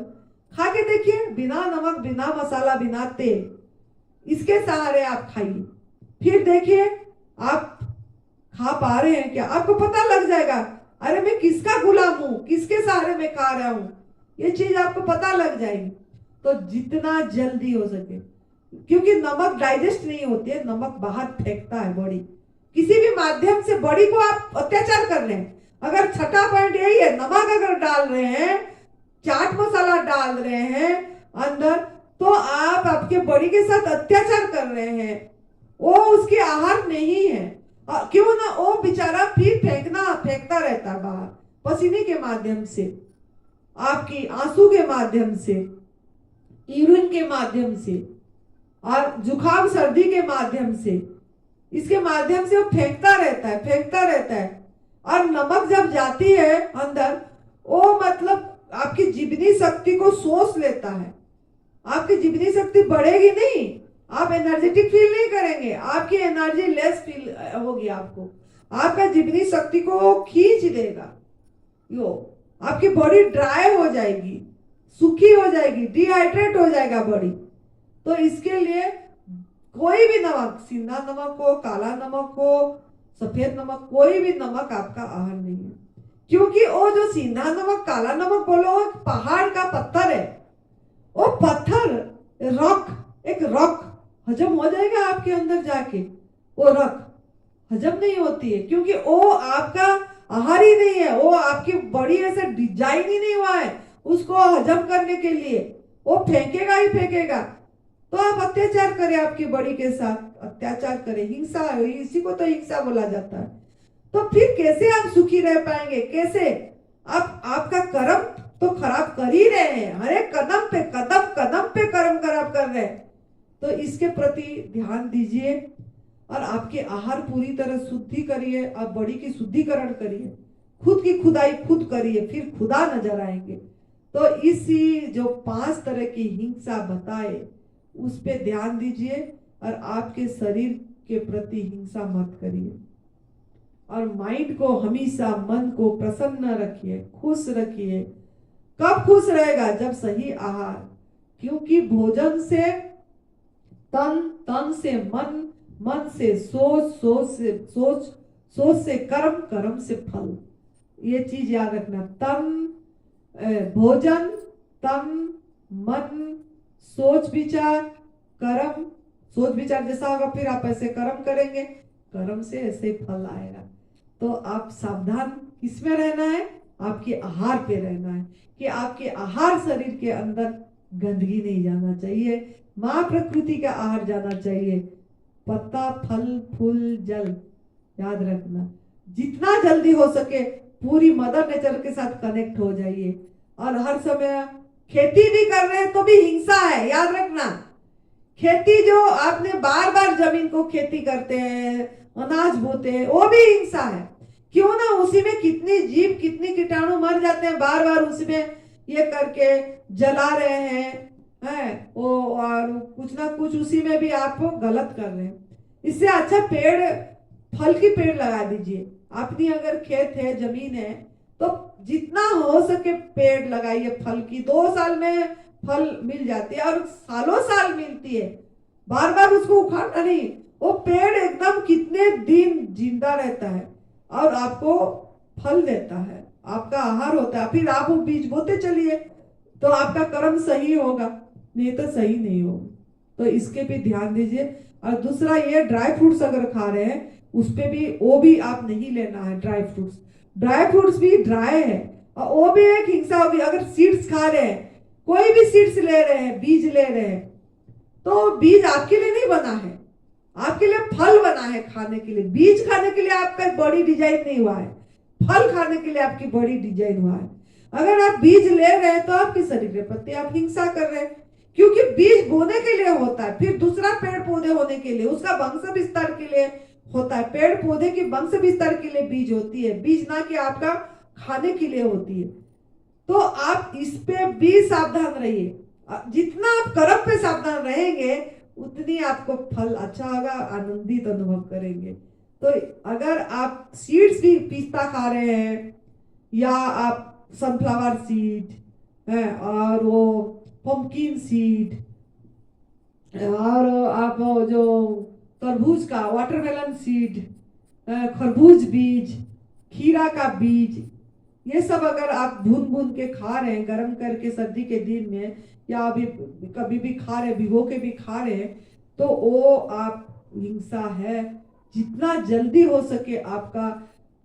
खा के देखिए बिना नमक बिना मसाला बिना तेल, इसके सहारे आप खाइए, फिर देखिए आप खा पा रहे हैं क्या, आपको पता लग जाएगा अरे मैं किसका गुलाम हूं, किसके सहारे में खा रहा हूं, ये चीज आपको पता लग जाएगी। तो जितना जल्दी हो सके, क्योंकि नमक डाइजेस्ट नहीं होती है, नमक बाहर फेंकता है बॉडी, किसी भी माध्यम से बॉडी को आप अत्याचार कर रहे हैं। अगर छठा पॉइंट यही है, नमक अगर डाल रहे हैं, चाट मसाला डाल रहे हैं अंदर, तो आप आपके बॉडी के साथ अत्याचार कर रहे हैं, वो उसके आहार नहीं है। क्यों ना वो बेचारा फिर फेंकता रहता है बाहर, पसीने के माध्यम से, आपकी आंसू के माध्यम से, यूरिन के माध्यम से, और जुकाम सर्दी के माध्यम से, इसके माध्यम से वो फेंकता रहता है। और नमक जब जाती है अंदर, वो मतलब आपकी जीवनी शक्ति को सोच लेता है, आपकी जीवनी शक्ति बढ़ेगी नहीं, आप एनर्जेटिक फील नहीं करेंगे, आपकी एनर्जी लेस फील होगी, आपको आपका जीवनी शक्ति को खींच देगा, यो आपकी बॉडी ड्राई हो जाएगी, सूखी हो जाएगी, डिहाइड्रेट हो जाएगा बॉडी। तो इसके लिए कोई भी नमक, सिंधा नमक हो, काला नमक हो, सफेद नमक, कोई भी नमक आपका आहार नहीं है, क्योंकि वो जो सिंधा नमक काला नमक बोलो वो पहाड़ का पत्थर है, वो पत्थर एक रॉक हजम हो जाएगा आपके अंदर जाके, वो रॉक हजम नहीं होती है, क्योंकि वो आपका आहार ही नहीं है, वो आपकी बॉडी ऐसे डिजाइन ही नहीं हुआ है उसको हजम करने के लिए, वो फेंकेगा ही फेंकेगा। तो आप अत्याचार करें आपकी बॉडी के साथ, अत्याचार करें, हिंसा, इसी को तो हिंसा बोला जाता है। तो फिर कैसे आप सुखी रह पाएंगे, कैसे आप, आपका कर्म तो खराब कर ही रहे हैं, हर एक कदम पे कर्म खराब कर रहे हैं। तो इसके प्रति ध्यान दीजिए और आपके आहार पूरी तरह शुद्धि करिए, आप बॉडी की शुद्धिकरण करिए, खुद की खुदाई खुद करिए, फिर खुदा नजर आएंगे। तो इसी जो 5 तरह की हिंसा बताए उस पे ध्यान दीजिए और आपके शरीर के प्रति हिंसा मत करिए, और माइंड को हमेशा, मन को प्रसन्न रखिए, खुश रखिए। कब खुश रहेगा, जब सही आहार, क्योंकि भोजन से तन, तन से मन, मन से सोच, सोच से कर्म, कर्म से फल, ये चीज याद रखना। भोजन, तन, मन, सोच विचार, कर्म, सोच विचार जैसा होगा फिर आप ऐसे कर्म करेंगे, कर्म से ऐसे फल आएगा। तो आप सावधान किसमें रहना है, आपके आहार पे रहना है, कि आपके आहार शरीर के अंदर गंदगी नहीं जाना चाहिए, माँ प्रकृति का आहार जाना चाहिए, पत्ता फल फूल जल, याद रखना। जितना जल्दी हो सके पूरी मदर नेचर के साथ कनेक्ट हो जाइए, और हर समय खेती भी कर रहे हैं तो भी हिंसा है, याद रखना। खेती जो आपने बार बार जमीन को खेती करते हैं, अनाज बोते हैं, वो भी हिंसा है। क्यों ना, उसी में कितनी जीव, कितनी कीटाणु मर जाते हैं, बार बार उसमें ये करके जला रहे हैं, वो और कुछ ना कुछ उसी में भी आप गलत कर रहे हैं। इससे अच्छा पेड़, फल की पेड़ लगा दीजिए। अपनी अगर खेत है, जमीन है, तो जितना हो सके पेड़ लगाइए फल की। 2 साल में फल मिल जाती है और सालों साल मिलती है, बार बार उसको उखाड़ना नहीं। वो पेड़ एकदम कितने दिन जिंदा रहता है और आपको फल देता है, आपका आहार होता है। फिर आप वो बीज बोते चलिए तो आपका कर्म सही होगा, नहीं तो सही नहीं होगा। तो इसके भी ध्यान दीजिए। और दूसरा, ये ड्राई फ्रूट्स अगर खा रहे हैं उस पे भी, वो भी आप नहीं लेना है। ड्राई फ्रूट्स भी ड्राई है और वो भी एक हिंसा होगी। अगर सीड्स खा रहे हैं, कोई भी सीड्स ले रहे हैं, बीज ले रहे हैं, तो बीज आपके लिए नहीं बना है, आपके लिए फल बना है खाने के लिए। बीज खाने के लिए आपका बॉडी डिजाइन नहीं हुआ है, फल खाने के लिए आपकी बॉडी डिजाइन हुआ है। अगर आप बीज ले रहे हैं तो आपके शरीर के प्रति आप हिंसा कर रहे हैं, क्योंकि बीज बोने के लिए होता है, फिर दूसरा पेड़ पौधे होने के लिए, उसका वंश विस्तार के लिए होता है। पेड़ पौधे की वंश विस्तार के लिए बीज होती है, बीज ना कि आपका खाने के लिए होती है। तो आप इस पे भी सावधान रहिए। जितना आप कर्म पे सावधान रहेंगे उतनी आपको फल अच्छा होगा, आनंदित अनुभव करेंगे। तो अगर आप सीड्स भी पिस्ता खा रहे हैं, या आप सनफ्लावर सीड है, और वो पंपकिन सीड, और आप जो तरबूज का वाटरमेलन सीड, खरबूज बीज, खीरा का बीज, ये सब अगर आप भून भून के खा रहे हैं गर्म करके सर्दी के दिन में, या अभी कभी भी खा रहे, भिगो के भी खा रहे हैं, तो वो आप हिंसा है। जितना जल्दी हो सके आपका,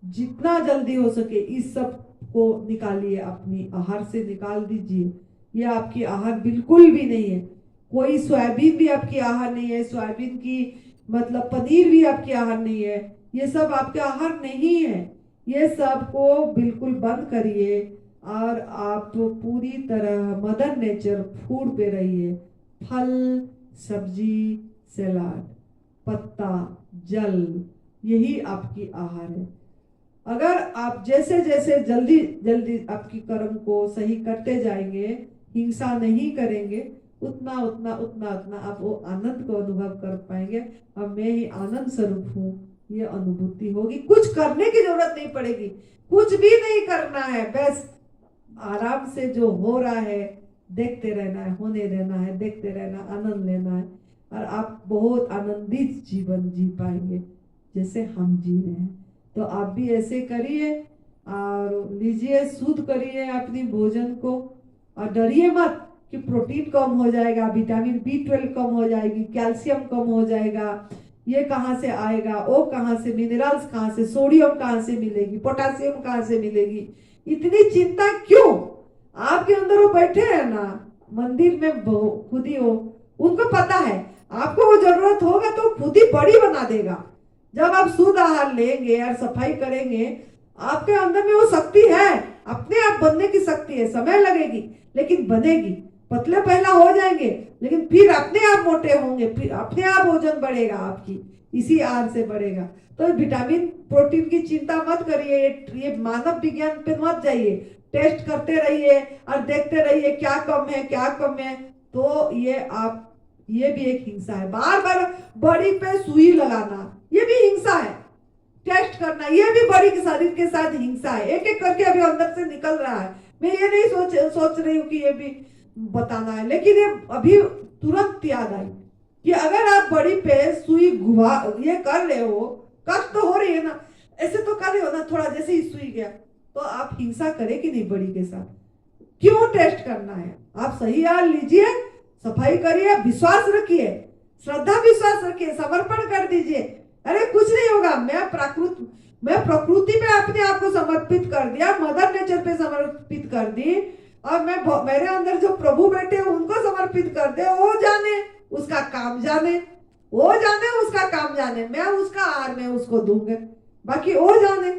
जितना जल्दी हो सके इस सब को निकालिए, अपनी आहार से निकाल दीजिए। ये आपकी आहार बिल्कुल भी नहीं है। कोई सोयाबीन भी आपकी आहार नहीं है, सोयाबीन की मतलब पनीर भी आपकी आहार नहीं है, ये सब आपके आहार नहीं है। ये सब को बिल्कुल बंद करिए और आप पूरी तरह मदर नेचर फूड पे रहिए। फल, सब्जी, सलाद, पत्ता, जल, यही आपकी आहार है। अगर आप जैसे जैसे जल्दी जल्दी आपकी कर्म को सही करते जाएंगे, हिंसा नहीं करेंगे, उतना उतना उतना उतना आप वो आनंद को अनुभव कर पाएंगे। और मैं ही आनंद स्वरूप हूँ, ये अनुभूति होगी। कुछ करने की जरूरत नहीं पड़ेगी, कुछ भी नहीं करना है, बस आराम से जो हो रहा है देखते रहना है, होने देना है, देखते रहना, आनंद लेना है, और आप बहुत आनंदित जीवन जी पाएंगे जैसे हम जी रहे हैं। तो आप भी ऐसे करिए और लीजिए, शुद्ध करिए अपनी भोजन को, और डरिए मत कि प्रोटीन कम हो जाएगा, विटामिन B12 कम हो जाएगी, कैल्शियम कम हो जाएगा, ये कहाँ से आएगा, वो कहाँ से, मिनरल्स कहाँ से, सोडियम कहाँ से मिलेगी, पोटासियम कहाँ से मिलेगी, इतनी चिंता क्यों? आपके अंदर वो बैठे हैं ना मंदिर में, खुद ही हो, उनको पता है आपको वो जरूरत होगा तो खुद ही बड़ी बना देगा। जब आप शुद्ध आहार लेंगे और सफाई करेंगे, आपके अंदर में वो शक्ति है, अपने आप बनने की शक्ति है। समय लगेगी लेकिन बनेगी। पतले पहला हो जाएंगे लेकिन फिर अपने आप मोटे होंगे, फिर अपने आप वजन बढ़ेगा, आपकी इसी आहार से बढ़ेगा। तो विटामिन प्रोटीन की चिंता मत करिए, ये मानव विज्ञान पे मत जाइए, टेस्ट करते रहिए और देखते रहिए क्या कम है क्या कम है। तो ये भी एक हिंसा है। बार बार बॉडी पे सुई लगाना, ये भी हिंसा है। टेस्ट करना, ये भी बॉडी के शरीर के साथ हिंसा है। एक एक करके अभी अंदर से निकल रहा है। मैं ये नहीं सोच रही हूँ कि ये भी बताना है, लेकिन ये अभी तुरंत याद आई कि अगर आप बॉडी पे सुई घुमा ये कर रहे हो, कष्ट तो हो रही है ना, ऐसे तो कर रहे हो ना, थोड़ा जैसे ही सुई गया, तो आप हिंसा करें कि नहीं बॉडी के साथ? क्यों टेस्ट करना है? आप सही आहार लीजिए, सफाई करिए, विश्वास रखिए, श्रद्धा विश्वास रखिए, समर्पण कर दीजिए। अरे कुछ नहीं होगा, मैं प्रकृति पे अपने आप को समर्पित कर दिया, मदर नेचर पे समर्पित कर दी, और मैं मेरे अंदर जो प्रभु बैठे हैं उनको समर्पित कर दे। वो जाने उसका काम जाने, वो जाने उसका काम जाने, मैं उसका आहार में उसको दूंगा, बाकी वो जाने।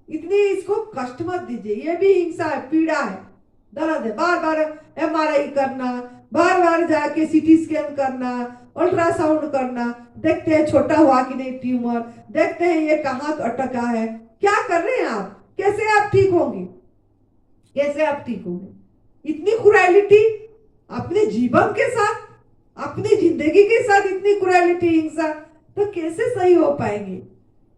इतनी इसको कष्ट मत दीजिए, ये भी हिंसा है, पीड़ा है, दर्द है। बार बार MRI करना, बार बार जाके CT स्कैन करना, अल्ट्रासाउंड करना, देखते हैं छोटा हुआ कि नहीं ट्यूमर, देखते हैं ये कहाँ अटका है। क्या कर रहे हैं आप? कैसे आप ठीक होंगे? कैसे आप ठीक होंगे? इतनी क्रूएलिटी अपने जीवन के साथ, अपनी जिंदगी के साथ, इतनी क्रूएलिटी, हिंसा तो कैसे सही हो पाएंगे?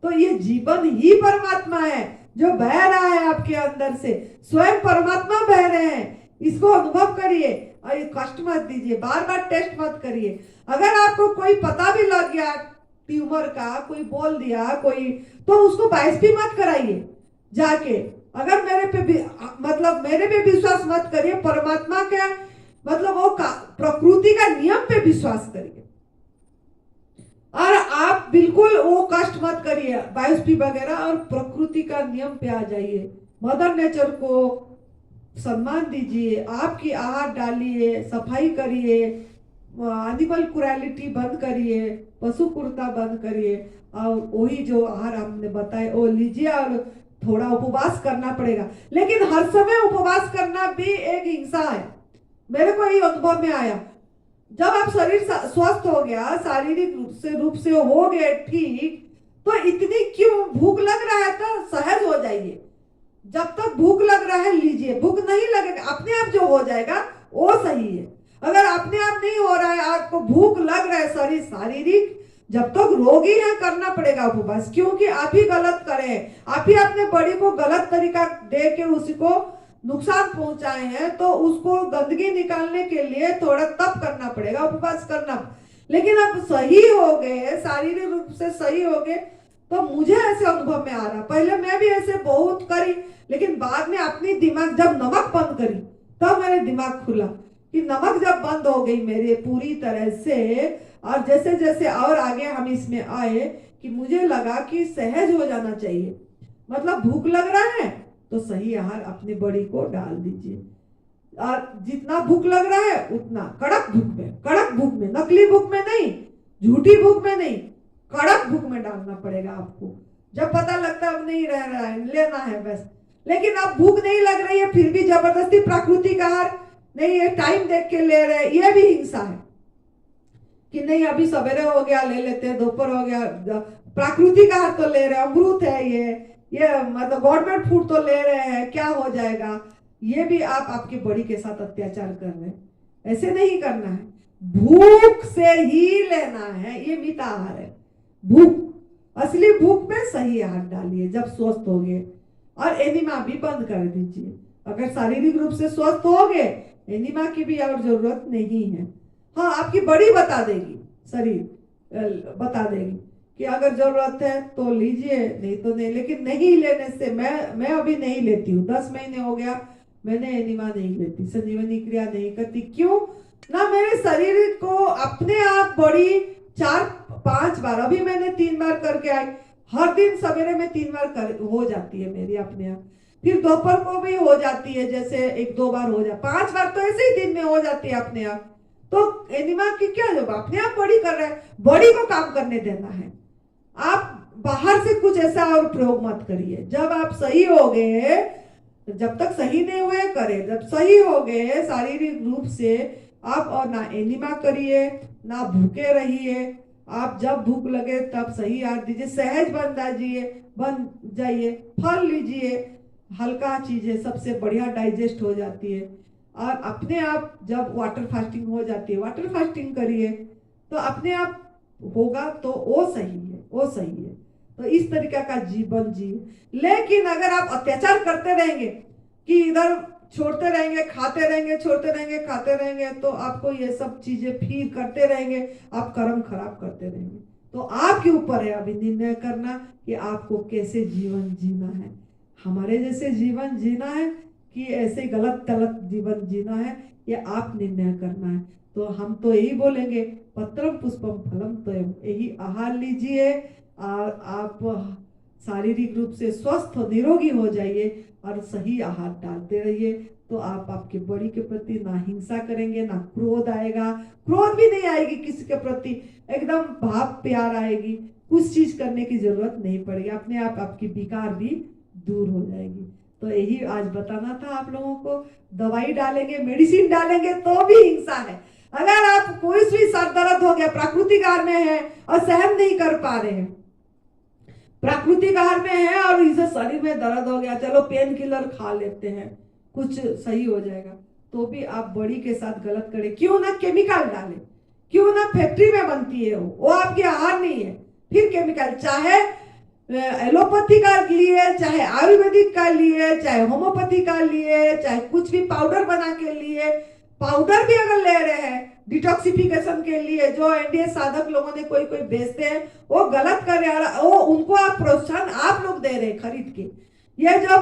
तो ये जीवन ही परमात्मा है जो बह रहा है आपके अंदर से, स्वयं परमात्मा बह रहे हैं। इसको अनुभव करिए और ये कष्ट मत दीजिए, बार बार टेस्ट मत करिए। अगर आपको कोई पता भी लग गया ट्यूमर का, कोई बोल दिया कोई, तो उसको बायस्पी मत कराइए जाके। अगर मतलब मेरे पे विश्वास मत करिए, परमात्मा के मतलब वो प्रकृति का नियम पे विश्वास करिए। और आप बिल्कुल वो कष्ट मत करिए बायोस्पी वगैरह, और प्रकृति का नियम पे आ जाइए। मदर नेचर को सम्मान दीजिए, आपकी आहार डालिए, सफाई करिए, एनिमल क्रुएलिटी बंद करिए, पशु क्रूरता बंद करिए, और वही जो आहार हमने बताए वो लीजिए। और थोड़ा उपवास करना पड़ेगा, लेकिन हर समय उपवास करना भी एक हिंसा है। मेरे को ये अनुभव में आया, जब आप शरीर स्वस्थ हो गया, शारीरिक रूप से हो गए ठीक, तो इतनी क्यों भूख लग रहा है तो सहज हो जाइए। जब तक भूख लग रहा है लीजिए, भूख नहीं लगेगा अपने आप जो हो जाएगा वो सही है। अगर अपने आप नहीं हो रहा है, आपको भूख लग रहा है शरीर शारीरिक, जब तक रोगी है करना पड़ेगा उपवास, क्योंकि आप ही गलत करें, आप ही अपने बॉडी को गलत तरीका दे के उसी को नुकसान पहुंचाए हैं, तो उसको गंदगी निकालने के लिए थोड़ा तप करना पड़ेगा, उपवास करना। लेकिन अब सही हो गए, शारीरिक रूप से सही हो गए, तो मुझे ऐसे अनुभव में आ रहा, पहले मैं भी ऐसे बहुत करी, लेकिन बाद में अपनी दिमाग जब नमक बंद करी तब मेरे दिमाग खुला कि नमक जब बंद हो गई मेरे पूरी तरह से, और जैसे जैसे और आगे हम इसमें आए कि मुझे लगा कि सहज हो जाना चाहिए। मतलब भूख लग रहा है तो सही आहार अपने बॉडी को डाल दीजिए, और जितना भूख लग रहा है उतना कड़क भूख में, नकली भूख में नहीं, झूठी भूख में नहीं, कड़क भूख में डालना पड़ेगा आपको। जब पता लगता है अब नहीं रह रहा है, लेना है बस। लेकिन अब भूख नहीं लग रही है फिर भी जबरदस्ती प्राकृतिक आहार नहीं, ये टाइम देख के ले रहे हैं, ये भी हिंसा है कि नहीं अभी सवेरे हो गया ले लेते हैं, दोपहर हो गया, प्राकृतिक आहार तो ले रहे हैं, अमृत है ये मतलब गवर्नमेंट फूड तो ले रहे हैं, क्या हो जाएगा। ये भी आप आपकी बॉडी के साथ अत्याचार कर रहे हैं, ऐसे नहीं करना है। भूख से ही लेना है, ये मित आहार है। भूख, असली भूख में सही आहार डालिए जब स्वस्थ हो गए, और एनिमा भी बंद कर दीजिए। अगर शारीरिक रूप से स्वस्थ हो गए, एनिमा की भी और जरूरत नहीं है। हाँ, आपकी बॉडी बता देगी, शरीर बता देगी कि अगर जरूरत है तो लीजिए, नहीं तो नहीं। लेकिन नहीं लेने से, मैं अभी नहीं लेती हूँ, 10 महीने हो गया मैंने एनिमा नहीं लेती, संजीवनी क्रिया नहीं करती। क्यों ना, मेरे शरीर को अपने आप बॉडी 4-5 बार, अभी मैंने 3 बार करके आई, हर दिन सवेरे में 3 बार हो जाती है मेरी अपने आप, फिर दोपहर को भी हो जाती है, जैसे 1-2 बार हो जाए, 5 बार तो ऐसे ही दिन में हो जाती है अपने आप। तो एनिमा की क्या जब अपने आप बॉडी कर रहा है, बॉडी को काम करने देना है। आप बाहर से कुछ ऐसा और प्रयोग मत करिए। जब आप सही हो गए, जब तक सही नहीं हुए करे, जब सही हो गए शारीरिक रूप से, आप और ना एनिमा करिए ना भूखे रहिए। आप जब भूख लगे तब सही आहार दीजिए, सहज बन जाइए, फल लीजिए, हल्का चीज है, सबसे बढ़िया डाइजेस्ट हो जाती है। और अपने आप जब वाटर फास्टिंग हो जाती है, वाटर फास्टिंग करिए तो अपने आप होगा, तो वो सही है, वो सही है। तो इस तरीके का जीवन जिए। लेकिन अगर आप अत्याचार करते रहेंगे कि इधर छोड़ते रहेंगे, खाते रहेंगे, छोड़ते रहेंगे, खाते रहेंगे, तो आपको ये सब चीजें फिर करते रहेंगे, आप कर्म खराब करते रहेंगे। तो आपके ऊपर है अभी निर्णय करना कि आपको कैसे जीवन जीना है, हमारे जैसे जीवन जीना है कि ऐसे गलत जीवन जीना है, ये आप निर्णय करना है। तो हम तो यही बोलेंगे, पत्रम पुष्पम फलम तोयम, यही आहार लीजिए और आप शारीरिक रूप से स्वस्थ निरोगी हो जाइए और सही आहार डालते रहिए। तो आप आपके बॉडी के प्रति ना हिंसा करेंगे, ना क्रोध आएगा, क्रोध भी नहीं आएगी किसी के प्रति, एकदम भाव प्यार आएगी, कुछ चीज करने की जरूरत नहीं पड़ेगी, अपने आप आपकी विकार भी दूर हो जाएगी। तो यही आज बताना था आप लोगों को। दवाई डालेंगे, मेडिसिन डालेंगे तो भी हिंसा है। अगर आप कोई भी सर दर्द हो गया, प्राकृतिक आहार में है और सहन नहीं कर पा रहे हैं, प्राकृतिक आहार में है और इसे शरीर में दर्द हो गया, चलो पेन किलर खा लेते हैं, कुछ सही हो जाएगा, तो भी आप बॉडी के साथ गलत करें। क्यों ना केमिकल डालें, क्यों ना फैक्ट्री में बनती है वो आपके आहार नहीं है, फिर केमिकल, चाहे एलोपैथी का लिए, चाहे आयुर्वेदिक का लिए, चाहे होम्योपैथी का लिए, चाहे कुछ भी पाउडर बना के लिए, पाउडर भी अगर ले रहे हैं डिटॉक्सिफिकेशन के लिए, जो एनडीए साधक लोगों ने कोई कोई बेचते हैं, वो गलत कर रहे हैं, वो उनको आप प्रोत्साहन आप लोग दे रहे हैं खरीद के। ये जो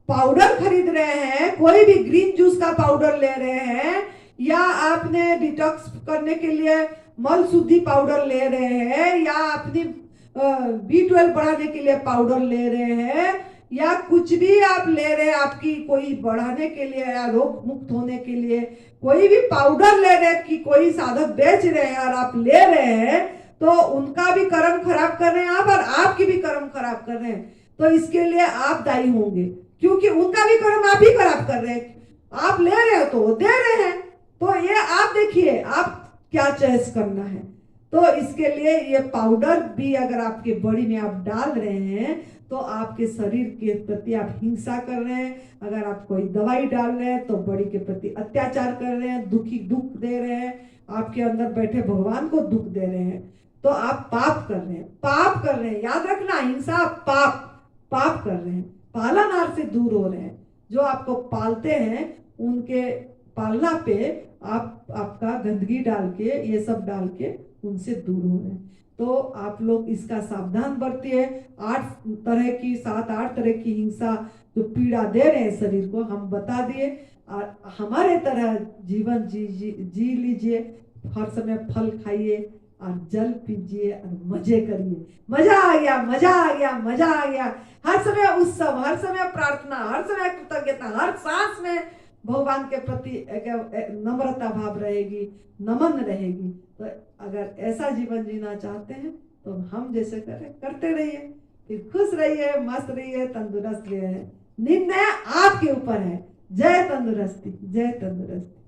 पाउडर खरीद रहे हैं, कोई भी ग्रीन जूस का पाउडर ले रहे हैं, या आपने डिटॉक्स करने के लिए मल शुद्धि पाउडर ले रहे हैं, या अपनी B12 बढ़ाने के लिए पाउडर ले रहे हैं, या कुछ भी आप ले रहे हैं आपकी कोई बढ़ाने के लिए या रोग मुक्त होने के लिए, कोई भी पाउडर ले रहे हैं कि कोई साधक बेच रहे हैं और आप ले रहे हैं, तो उनका भी कर्म खराब कर रहे हैं आप, और आपकी भी कर्म खराब कर रहे हैं। तो इसके लिए आप दायी होंगे, क्योंकि उनका भी कर्म आप ही खराब कर रहे हैं। आप ले रहे हो तो वो दे रहे हैं, तो ये आप देखिए आप क्या चॉइस करना है। तो इसके लिए ये पाउडर भी अगर आपके बॉडी में आप डाल रहे हैं, तो आपके शरीर के प्रति आप हिंसा कर रहे हैं। अगर आप कोई दवाई डाल रहे हैं तो बॉडी के प्रति अत्याचार कर रहे हैं, दुख दे रहे हैं, आपके अंदर बैठे भगवान को दुख दे रहे हैं। तो आप पाप कर रहे हैं, पाप कर रहे हैं। याद रखना, हिंसा पाप कर रहे हैं, पालनहार से दूर हो रहे हैं। जो आपको पालते हैं उनके पालना पे आपका गंदगी डाल के, ये सब डाल के उनसे दूर हो रहे हैं। तो आप लोग इसका सावधान बरतिए। 7-8 तरह की हिंसा जो पीड़ा दे रहे हैं शरीर को, हम बता दिए। और हमारे तरह जीवन जी लीजिए, हर समय फल खाइए और जल पीजिए और मजे करिए। मजा आ गया, मजा आ गया, मजा आ गया। हर समय उत्सव, हर समय प्रार्थना, हर समय कृतज्ञता, हर सांस में भगवान के प्रति एक नम्रता भाव रहेगी, नमन रहेगी। तो अगर ऐसा जीवन जीना चाहते हैं तो हम जैसे करें करते रहिए, फिर खुश रहिए, मस्त रहिए, तंदुरुस्त रहिए। निर्णय आपके ऊपर है। जय तंदुरुस्ती, जय तंदुरुस्ती।